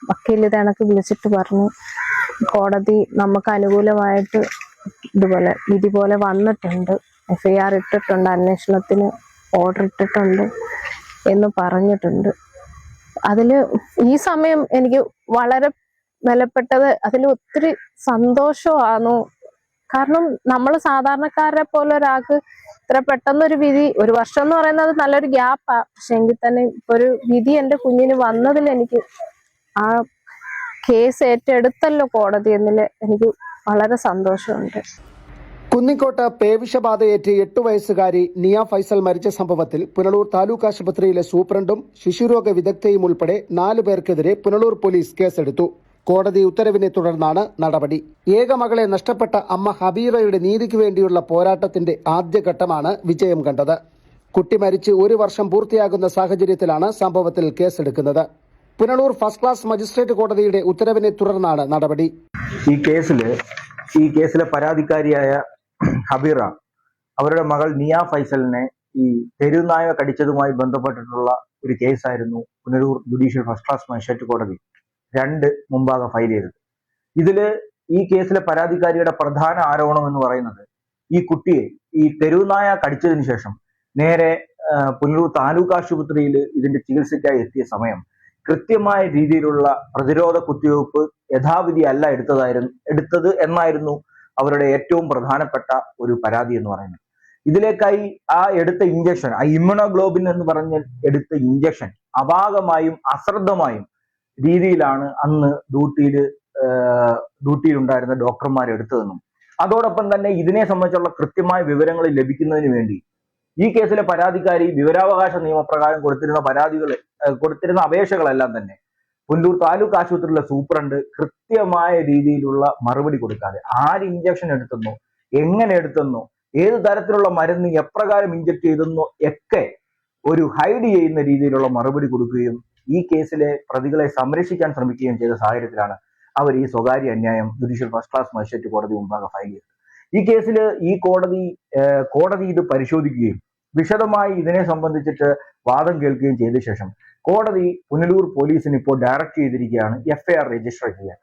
വക്കീൽ ഇത് കണക്ക് വിളിച്ചിട്ട് പറഞ്ഞു, കോടതി നമുക്ക് അനുകൂലമായിട്ട് ഇതുപോലെ വിധി പോലെ വന്നിട്ടുണ്ട്, FIR ഇട്ടിട്ടുണ്ട്, അന്വേഷണത്തിന് ഓർഡർ ഇട്ടിട്ടുണ്ട് എന്ന് പറഞ്ഞിട്ടുണ്ട്. അതില് ഈ സമയം എനിക്ക് വളരെ വിലപ്പെട്ടത്, അതിൽ ഒത്തിരി സന്തോഷമാണു. കാരണം നമ്മൾ സാധാരണക്കാരെ പോലെ ഒരാൾക്ക് ഇത്ര പെട്ടെന്നൊരു വിധി, 1 വർഷം എന്ന് പറയുന്നത് നല്ലൊരു ഗ്യാപ്പാ, പക്ഷെ എങ്കിൽ തന്നെ ഇപ്പൊ ഒരു വിധി എന്റെ കുഞ്ഞിന് വന്നതിൽ എനിക്ക്, ആ കേസ് ഏറ്റെടുത്തല്ലോ കോടതി എന്നതിൽ എനിക്ക് വളരെ സന്തോഷമുണ്ട്. കുന്നിക്കോട്ട് പേവിഷബാധയേറ്റ് 8 വയസ്സുകാരി നിയ ഫൈസൽ മരിച്ച സംഭവത്തിൽ പുനലൂർ താലൂക്ക് ആശുപത്രിയിലെ സൂപ്രണ്ടും ശിശുരോഗ വിദഗ്ധയും ഉൾപ്പെടെ 4 പേർക്കെതിരെ പുനലൂർ പോലീസ് കേസെടുത്തു. കോടതി ഉത്തരവിനെ തുടർന്നാണ് നടപടി. ഏക മകളെ നഷ്ടപ്പെട്ട അമ്മ ഹബീറയുടെ നീതിക്ക് വേണ്ടിയുള്ള പോരാട്ടത്തിന്റെ ആദ്യഘട്ടമാണ് വിജയം കണ്ടത്. കുട്ടി മരിച്ച് 1 വർഷം പൂർത്തിയാകുന്ന സാഹചര്യത്തിലാണ് സംഭവത്തിൽ കേസെടുക്കുന്നത്. പുനലൂർ ഫസ്റ്റ് ക്ലാസ് മജിസ്ട്രേറ്റ് കോടതിയുടെ ഉത്തരവിനെ തുടർന്നാണ് നടപടി. ഈ കേസിലെ പരാതിക്കാരിയായ ഹബീറ, അവരുടെ മകൾ നിയ ഫൈസലിനെ ഈ തെരുവുനായ കടിച്ചതുമായി ബന്ധപ്പെട്ടിട്ടുള്ള ഒരു കേസായിരുന്നു Punalur judicial first class magistrate കോടതി 2 മുമ്പാകെ ഫയൽ ചെയ്തത്. ഈ കേസിലെ പരാതിക്കാരിയുടെ പ്രധാന ആരോപണം എന്ന് പറയുന്നത്, ഈ കുട്ടിയെ ഈ തെരുവുനായ കടിച്ചതിന് ശേഷം നേരെ പുനലൂർ താലൂക്ക് ആശുപത്രിയിൽ ഇതിന്റെ ചികിത്സയ്ക്കായി എത്തിയ സമയം കൃത്യമായ രീതിയിലുള്ള പ്രതിരോധ കുത്തിവയ്പ്പ് യഥാവിധി അല്ല എടുത്തത് എന്നായിരുന്നു അവരുടെ ഏറ്റവും പ്രധാനപ്പെട്ട ഒരു പരാതി എന്ന് പറയുന്നത്. ഇതിലേക്കായി ആ എടുത്ത ഇഞ്ചക്ഷൻ, ആ ഇമ്മ്യൂണോഗ്ലോബിൻ എന്ന് പറഞ്ഞ് എടുത്ത ഇഞ്ചക്ഷൻ അപാകമായും അശ്രദ്ധമായും രീതിയിലാണ് അന്ന് ഡ്യൂട്ടിയിലുണ്ടായിരുന്ന ഡോക്ടർമാർ എടുത്തതെന്നും, അതോടൊപ്പം തന്നെ ഇതിനെ സംബന്ധിച്ചുള്ള കൃത്യമായ വിവരങ്ങൾ ലഭിക്കുന്നതിന് വേണ്ടി ഈ കേസിലെ പരാതിക്കാരി വിവരാവകാശ നിയമപ്രകാരം കൊടുത്തിരുന്ന അപേക്ഷകളെല്ലാം തന്നെ പുനലൂർ താലൂക്ക് ആശുപത്രിയിലെ സൂപ്രണ്ട് കൃത്യമായ രീതിയിലുള്ള മറുപടി കൊടുക്കാതെ, ആര് ഇഞ്ചക്ഷൻ എടുത്തെന്നോ, എങ്ങനെ എടുത്തെന്നോ, ഏത് തരത്തിലുള്ള മരുന്ന് എപ്രകാരം ഇഞ്ചക്ട് ചെയ്തെന്നോ ഒക്കെ ഒരു ഹൈഡ് ചെയ്യുന്ന രീതിയിലുള്ള മറുപടി കൊടുക്കുകയും ഈ കേസിലെ പ്രതികളെ സംരക്ഷിക്കാൻ ശ്രമിക്കുകയും ചെയ്ത സാഹചര്യത്തിലാണ് അവർ ഈ സ്വകാര്യ അന്യായം ജുഡീഷ്യൽ ഫസ്റ്റ് ക്ലാസ് മജിസ്ട്രേറ്റ് കോടതി മുമ്പാകെ ഫയൽ ചെയ്തത്. ഈ കേസിൽ ഈ കോടതി ഇത് പരിശോധിക്കുകയും വിശദമായി ഇതിനെ സംബന്ധിച്ചിട്ട് വാദം കേൾക്കുകയും ചെയ്ത ശേഷം കോടതി പുനലൂർ പോലീസിന് ഇപ്പോൾ ഡയറക്റ്റ് ചെയ്തിരിക്കുകയാണ് FIR രജിസ്റ്റർ ചെയ്യാൻ.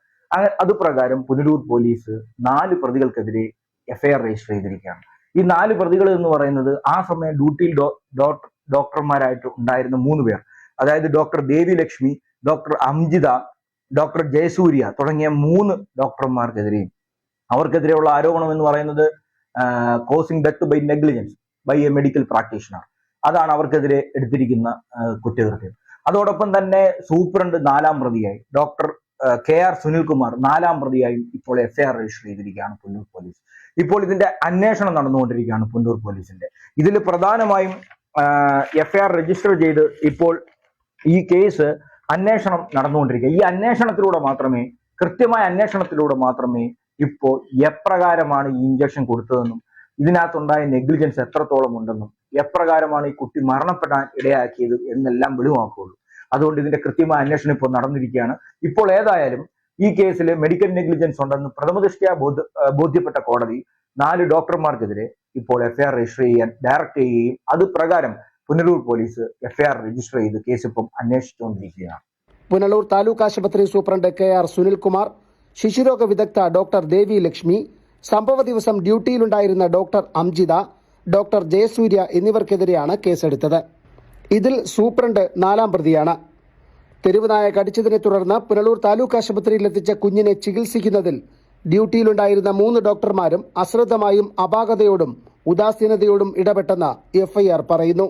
അതുപ്രകാരം പുനലൂർ പോലീസ് 4 പ്രതികൾക്കെതിരെ FIR രജിസ്റ്റർ ചെയ്തിരിക്കുകയാണ്. ഈ 4 പ്രതികൾ എന്ന് പറയുന്നത് ആ സമയം ഡ്യൂട്ടിയിൽ ഡോക്ടർമാരായിട്ട് ഉണ്ടായിരുന്ന 3 പേർ, അതായത് doctor Devi Lakshmi, doctor Amjitha, doctor Jayasurya തുടങ്ങിയ 3 ഡോക്ടർമാർക്കെതിരെയും അവർക്കെതിരെയുള്ള ആരോപണം എന്ന് പറയുന്നത് causing death by negligence by a medical practitioner, അതാണ് അവർക്കെതിരെ എടുത്തിരിക്കുന്ന കുറ്റകൃത്യം. അതോടൊപ്പം തന്നെ സൂപ്രണ്ട് 4ാം പ്രതിയായി, ഡോക്ടർ KR സുനിൽകുമാർ 4ാം പ്രതിയായും ഇപ്പോൾ FIR രജിസ്റ്റർ ചെയ്തിരിക്കുകയാണ് പുനലൂർ പോലീസ്. ഇപ്പോൾ ഇതിന്റെ അന്വേഷണം നടന്നുകൊണ്ടിരിക്കുകയാണ് പുനലൂർ പോലീസിന്റെ. ഇതിൽ പ്രധാനമായും FIR രജിസ്റ്റർ ചെയ്ത് ഇപ്പോൾ ഈ കേസ് അന്വേഷണം നടന്നുകൊണ്ടിരിക്കുക. ഈ കൃത്യമായ അന്വേഷണത്തിലൂടെ മാത്രമേ ഇപ്പോൾ എപ്രകാരമാണ് ഈ ഇഞ്ചക്ഷൻ കൊടുത്തതെന്നും, ഇതിനകത്തുണ്ടായ നെഗ്ലിജൻസ് എത്രത്തോളം ഉണ്ടെന്നും, എപ്രകാരമാണ് ഈ കുട്ടി മരണപ്പെടാൻ ഇടയാക്കിയത് എന്നെല്ലാം വെളിവാക്കുകയുള്ളൂ. അതുകൊണ്ട് ഇതിന്റെ കൃത്യമായ അന്വേഷണം ഇപ്പോൾ നടന്നിരിക്കുകയാണ്. ഇപ്പോൾ ഏതായാലും ഈ കേസിൽ മെഡിക്കൽ നെഗ്ലിജൻസ് ഉണ്ടെന്ന് പ്രഥമദൃഷ്ട്യാ ബോധ്യപ്പെട്ട കോടതി 4 ഡോക്ടർമാർക്കെതിരെ ഇപ്പോൾ FIR രജിസ്റ്റർ ചെയ്യാൻ ഡയറക്റ്റ് ചെയ്യുകയും അത് പ്രകാരം പുനലൂർ പോലീസ് FIR രജിസ്റ്റർ ചെയ്ത് കേസ് ഇപ്പം അന്വേഷിച്ചുകൊണ്ടിരിക്കുകയാണ്. പുനലൂർ താലൂക്ക് ആശുപത്രി സൂപ്രണ്ട് KR സുനിൽകുമാർ, ശിശുരോഗ വിദഗ്ധ ഡോക്ടർ ദേവി ലക്ഷ്മി, സംഭവ ദിവസം ഡ്യൂട്ടിയിലുണ്ടായിരുന്ന ഡോക്ടർ അംജിത, ഡോക്ടർ ജയസൂര്യ എന്നിവർക്കെതിരെയാണ് കേസെടുത്തത്. ഇതിൽ സൂപ്രണ്ട് 4ാം പ്രതിയാണ്. തെരുവുനായ കടിച്ചതിനെ തുടർന്ന് പുനലൂർ താലൂക്ക് ആശുപത്രിയിൽ എത്തിച്ച കുഞ്ഞിനെ ചികിത്സിക്കുന്നതിൽ ഡ്യൂട്ടിയിലുണ്ടായിരുന്ന 3 ഡോക്ടർമാരും അശ്രദ്ധമായും അപാകതയോടും ഉദാസീനതയോടും ഇടപെട്ടെന്ന് FIR പറയുന്നു.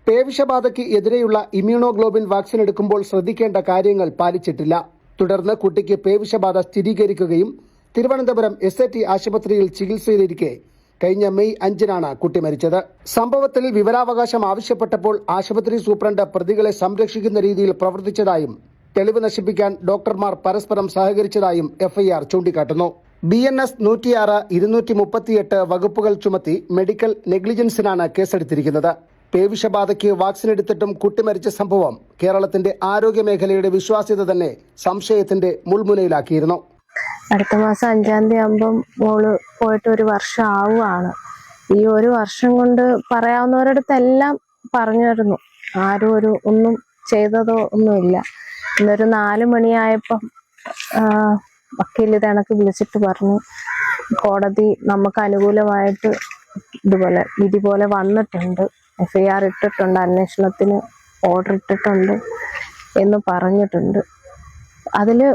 പേവിഷബാധയ്ക്ക് എതിരെയുള്ള ഇമ്മ്യൂണോഗ്ലോബിൻ വാക്സിൻ എടുക്കുമ്പോൾ ശ്രദ്ധിക്കേണ്ട കാര്യങ്ങൾ പാലിച്ചിട്ടില്ല. തുടർന്ന് കുട്ടിക്ക് പേവിഷബാധ സ്ഥിരീകരിക്കുകയും തിരുവനന്തപുരം SAT ആശുപത്രിയിൽ ചികിത്സയിലിരിക്കെ കഴിഞ്ഞ മെയ് 5-നാണ് കുട്ടി മരിച്ചത്. സംഭവത്തിൽ വിവരാവകാശം ആവശ്യപ്പെട്ടപ്പോൾ ആശുപത്രി സൂപ്രണ്ട് പ്രതികളെ സംരക്ഷിക്കുന്ന രീതിയിൽ പ്രവർത്തിച്ചതായും തെളിവ് നശിപ്പിക്കാൻ ഡോക്ടർമാർ പരസ്പരം സഹകരിച്ചതായും FIR ചൂണ്ടിക്കാട്ടുന്നു. BNS 106, 238 വകുപ്പുകൾ ചുമത്തി മെഡിക്കൽ നെഗ്ലിജൻസിനാണ് കേസെടുത്തിരിക്കുന്നത്. പേവിഷബാധയ്ക്ക് വാക്സിൻ എടുത്തിട്ടും കുട്ടി മരിച്ച സംഭവം കേരളത്തിന്റെ ആരോഗ്യ മേഖലയുടെ വിശ്വാസ്യത തന്നെ സംശയത്തിന്റെ മുൾമുനയിലാക്കിയിരുന്നു. അടുത്ത മാസം 5-ാം തീയതി ആകുമ്പം മോള് പോയിട്ട് 1 വർഷം ആവുകയാണ്. ഈ 1 വർഷം കൊണ്ട് പറയാവുന്നവരടുത്തെല്ലാം പറഞ്ഞിരുന്നു, ആരും ഒന്നും ചെയ്തതോ ഒന്നുമില്ല. ഇന്നൊരു 4 മണിയായപ്പം വക്കീൽ ഇത് കണക്ക് വിളിച്ചിട്ട് പറഞ്ഞു, കോടതി നമുക്ക് അനുകൂലമായിട്ട് ഇതുപോലെ വിധി പോലെ വന്നിട്ടുണ്ട്, FIR ഇട്ടിട്ടുണ്ട്, അന്വേഷണത്തിന് ഓർഡർ ഇട്ടിട്ടുണ്ട് എന്ന് പറഞ്ഞിട്ടുണ്ട്. അതില്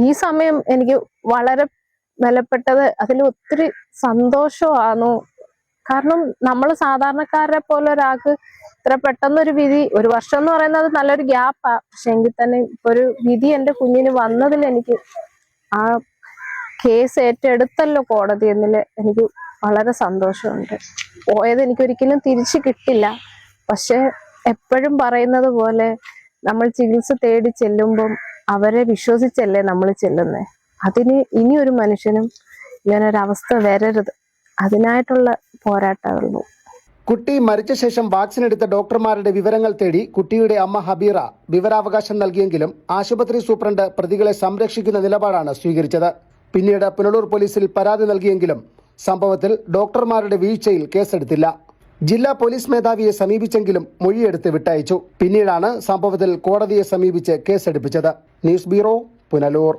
ഈ സമയം എനിക്ക് വളരെ വിലപ്പെട്ടത്, അതിൽ ഒത്തിരി സന്തോഷമാണു. കാരണം നമ്മൾ സാധാരണക്കാരെ പോലെ ഒരാൾക്ക് ഇത്ര പെട്ടെന്നൊരു വിധി, 1 വർഷം എന്ന് പറയുന്നത് നല്ലൊരു ഗ്യാപ്പാ, പക്ഷെ എങ്കിൽ തന്നെ ഇപ്പൊ ഒരു വിധി എൻ്റെ കുഞ്ഞിന് വന്നതിൽ എനിക്ക്, ആ കേസ് ഏറ്റെടുത്തല്ലോ കോടതി എന്നില് എനിക്ക് വളരെ സന്തോഷമുണ്ട്. പോയത് എനിക്കൊരിക്കലും തിരിച്ചു കിട്ടില്ല, പക്ഷെ എപ്പോഴും പറയുന്നത് പോലെ നമ്മൾ ചികിത്സ തേടി ചെല്ലുമ്പം അവരെ വിശ്വസിച്ചല്ലേ നമ്മൾ ചെല്ലുന്നേ. അതിന് ഇനി ഒരു മനുഷ്യനും ഇങ്ങനൊരവസ്ഥ വരരുത്, അതിനായിട്ടുള്ള പോരാട്ടമുള്ളൂ. കുട്ടി മരിച്ച ശേഷം വാക്സിൻ എടുത്ത ഡോക്ടർമാരുടെ വിവരങ്ങൾ തേടി കുട്ടിയുടെ അമ്മ ഹബീറ വിവരാവകാശം നൽകിയെങ്കിലും ആശുപത്രി സൂപ്രണ്ട് പ്രതികളെ സംരക്ഷിക്കുന്ന നിലപാടാണ് സ്വീകരിച്ചത്. പിന്നീട് പുനലൂർ പോലീസിൽ പരാതി നൽകിയെങ്കിലും സംഭവത്തിൽ ഡോക്ടർമാരുടെ വീഴ്ചയിൽ കേസെടുത്തില്ല. ജില്ലാ പോലീസ് മേധാവിയെ സമീപിച്ചെങ്കിലും മൊഴിയെടുത്ത് വിട്ടയച്ചു. പിന്നീടാണ് സംഭവത്തിൽ കോടതിയെ സമീപിച്ച് കേസെടുപ്പിച്ചത്. News bureau, Punalur.